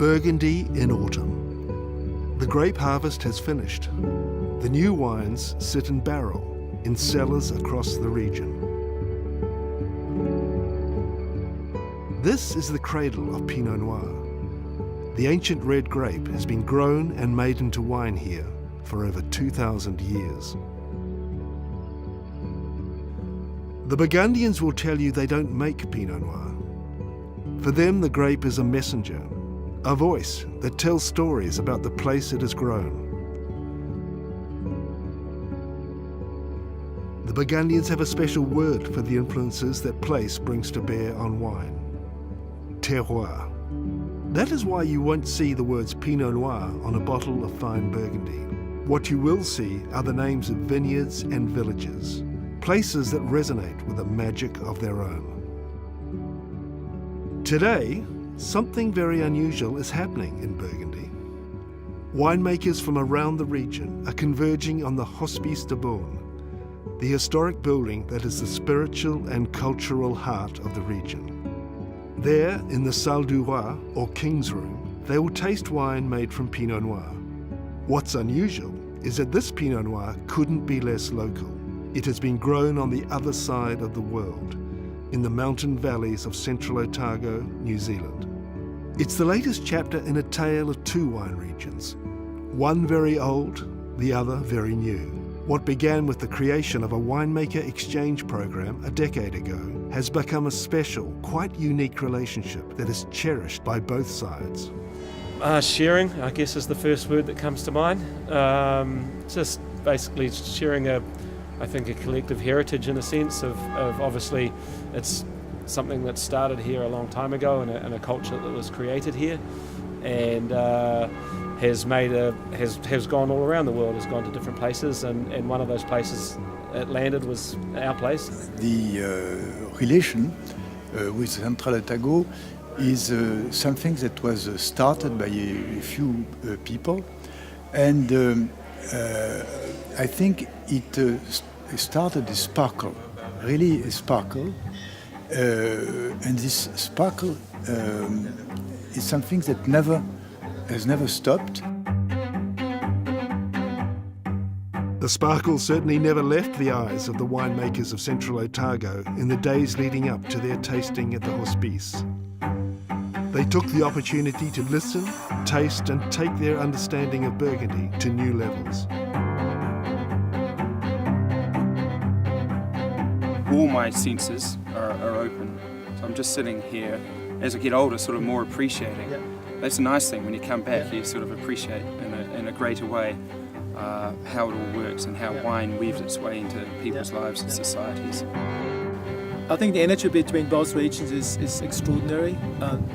Burgundy in autumn. The grape harvest has finished. The new wines sit in barrel in cellars across the region. This is the cradle of Pinot Noir. The ancient red grape has been grown and made into wine here for over 2,000 years. The Burgundians will tell you they don't make Pinot Noir. For them, the grape is a messenger, a voice that tells stories about the place it has grown. The Burgundians have a special word for the influences that place brings to bear on wine: terroir. That is why you won't see the words Pinot Noir on a bottle of fine Burgundy. What you will see are the names of vineyards and villages, places that resonate with a magic of their own. Today, something very unusual is happening in Burgundy. Winemakers from around the region are converging on the Hospice de Beaune, the historic building that is the spiritual and cultural heart of the region. There, in the Salle du Roi, or King's Room, they will taste wine made from Pinot Noir. What's unusual is that this Pinot Noir couldn't be less local. It has been grown on the other side of the world, in the mountain valleys of Central Otago, New Zealand. It's the latest chapter in a tale of two wine regions, one very old, the other very new. What began with the creation of a winemaker exchange program a decade ago has become a special, quite unique relationship that is cherished by both sides. Sharing, I guess, is the first word that comes to mind. Just basically sharing I think a collective heritage in a sense of obviously it's something that started here a long time ago and a culture that was created here and has gone all around the world, has gone to different places, and one of those places it landed was our place. The relation with Central Otago is something that was started by a few people, and I think it started a sparkle, really a sparkle, and this sparkle is something that has never stopped. The sparkle certainly never left the eyes of the winemakers of Central Otago in the days leading up to their tasting at the Hospice. They took the opportunity to listen, taste and take their understanding of Burgundy to new levels. All my senses are open. So I'm just sitting here, as I get older, sort of more appreciating. Yeah. That's a nice thing when you come back, you sort of appreciate in a greater way how it all works and how wine weaves its way into people's lives and societies. I think the energy between both regions is extraordinary,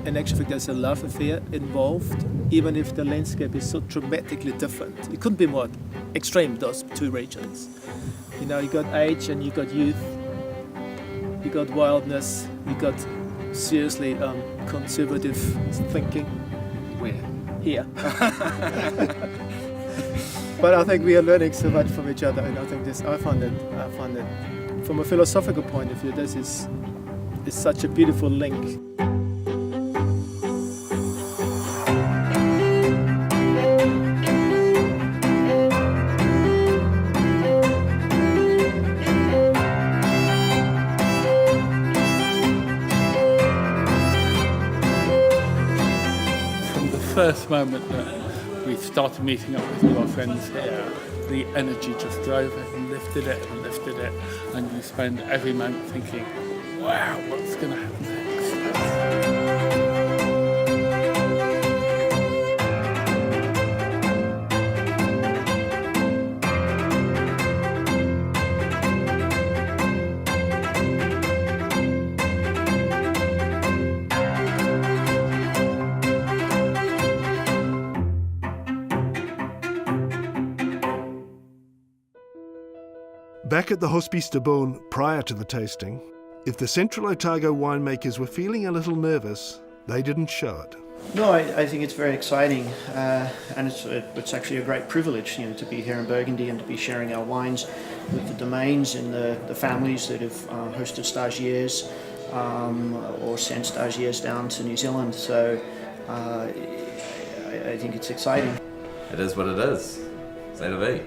and actually there's a love affair involved, even if the landscape is so dramatically different. It couldn't be more extreme, those two regions. You know, you got age and you got youth, you got wildness, you got seriously conservative thinking. Where? Here. But I think we are learning so much from each other, and I think I find it from a philosophical point of view, this is such a beautiful link. From the first moment that we started meeting up with all our friends here, the energy just drove it and lifted it, and you spend every moment thinking, wow, what's going to happen next? Back at the Hospice de Beaune prior to the tasting, if the Central Otago winemakers were feeling a little nervous, they didn't show it. No, I think it's very exciting, and it's actually a great privilege, to be here in Burgundy and to be sharing our wines with the domains and the families that have hosted stagiaires or sent stagiaires down to New Zealand. So I think it's exciting. It is what it is. C'est la vie.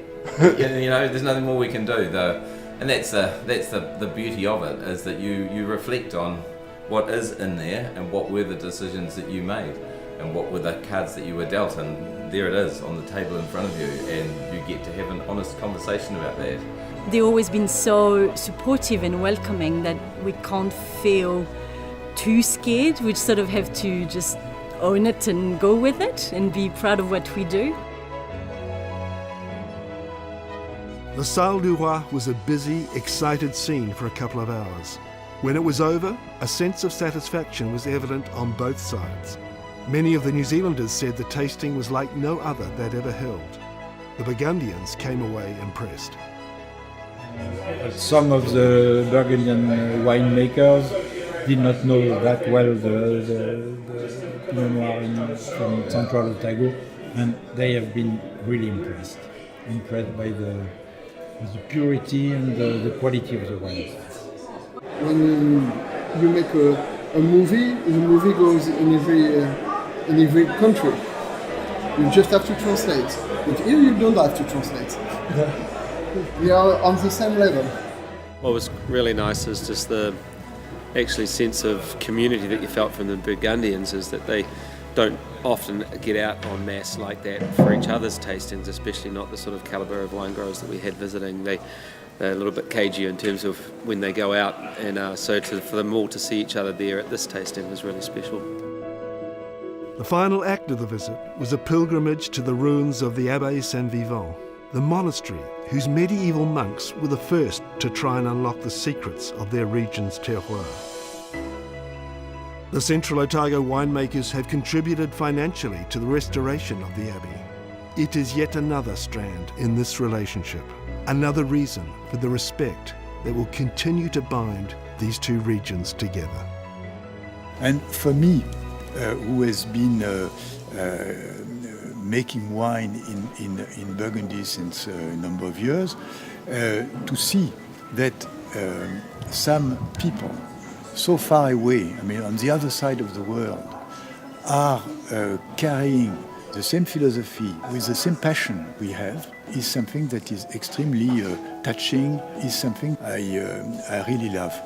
You know, there's nothing more we can do though, and that's the beauty of it, is that you reflect on what is in there and what were the decisions that you made and what were the cards that you were dealt, and there it is on the table in front of you, and you get to have an honest conversation about that. They've always been so supportive and welcoming that we can't feel too scared. We sort of have to just own it and go with it and be proud of what we do. The Salle du Roi was a busy, excited scene for a couple of hours. When it was over, a sense of satisfaction was evident on both sides. Many of the New Zealanders said the tasting was like no other they'd ever held. The Burgundians came away impressed. Some of the Burgundian winemakers did not know that well the Pinot Noir from Central Otago, and they have been really impressed by the purity and the quality of the wines. When you make a movie, the movie goes in every country. You just have to translate. But here you don't have to translate. We are on the same level. What was really nice is just the actually sense of community that you felt from the Burgundians, is that they don't often get out en masse like that for each other's tastings, especially not the sort of calibre of wine growers that we had visiting. They're a little bit cagey in terms of when they go out, and for them all to see each other there at this tasting was really special. The final act of the visit was a pilgrimage to the ruins of the Abbaye Saint-Vivant, the monastery whose medieval monks were the first to try and unlock the secrets of their region's terroir. The Central Otago winemakers have contributed financially to the restoration of the abbey. It is yet another strand in this relationship, another reason for the respect that will continue to bind these two regions together. And for me, who has been making wine in Burgundy since a number of years, to see that some people so far away, I mean on the other side of the world, are carrying the same philosophy with the same passion we have, is something that is extremely touching, is something I really love.